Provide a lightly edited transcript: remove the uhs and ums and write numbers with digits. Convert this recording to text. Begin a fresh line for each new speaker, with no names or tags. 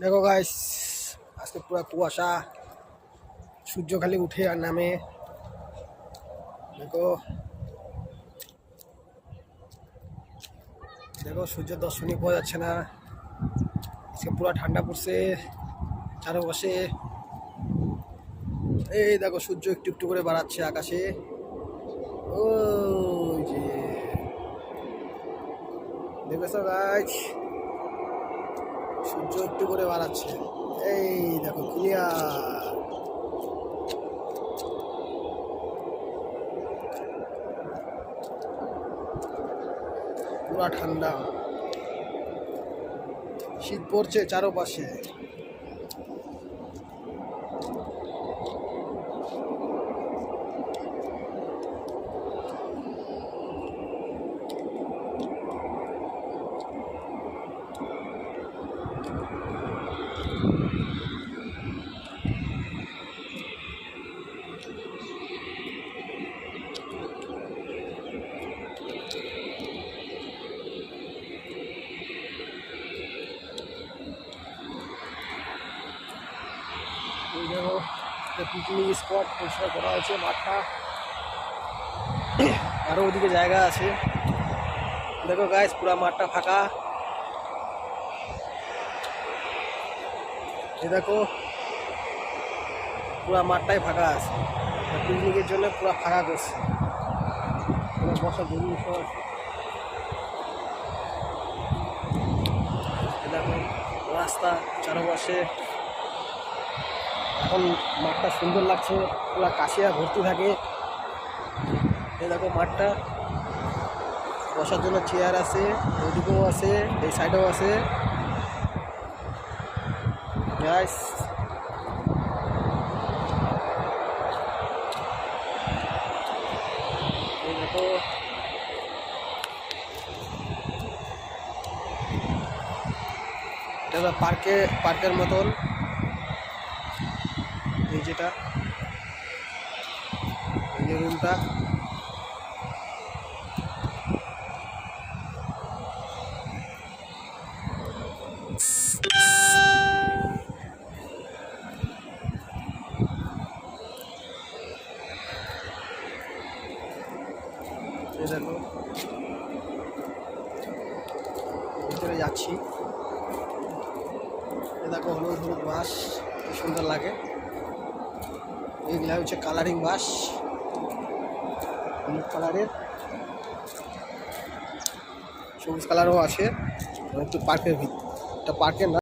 দেখো গাইস, আজকে পুরো কুয়াশা, সূর্য খালি উঠে আর নামে। দেখো দেখো সূর্য দর্শনই পাওয়া যাচ্ছে না। আজকে পুরো ঠান্ডা পড়ছে চারপাশে। এই দেখো সূর্য একটু একটু করে বাড়াচ্ছে আকাশে। ওই যে দেখেছো গাইস, সূর্য একটু করে বাড়াচ্ছে। এই দেখো ক্লিয়ার, পুরা ঠান্ডা, শীত পড়ছে চারপাশে। এই দেখো পিকনিক স্পট পরিষ্কার করা হয়েছে মাঠটা, আরো ওদিকে জায়গা আছে। দেখো গাইস, পুরা মাঠটা ফাঁকা। এই দেখো পুরা মাঠটাই ফাঁকা আছে, পিকনিকের জন্য পুরা ফাঁকা করছে। বসার জিনিস আছে। এই দেখো রাস্তা চারপাশে, এখন মাঠটা সুন্দর লাগছে, পুরা কাশিয়া ভর্তি থাকে। এই দেখো মাঠটা, বসার জন্য চেয়ার আছে, ওদিকেও আছে, এই সাইডেও আছে। গাইস এই দেখো, এটা পার্কের মতন। এই যেটা, এই যে রুমটা, এই দেখো ভিতরে যাচ্ছি। এই দেখো হলুদ হলুদ বাঁশ, কি সুন্দর লাগে। এইগুলা হচ্ছে কালারিং বাঁশ, হলুদ কালারের, সবুজ কালারও আছে। একটু পার্কের ভিতর, এটা পার্কের না।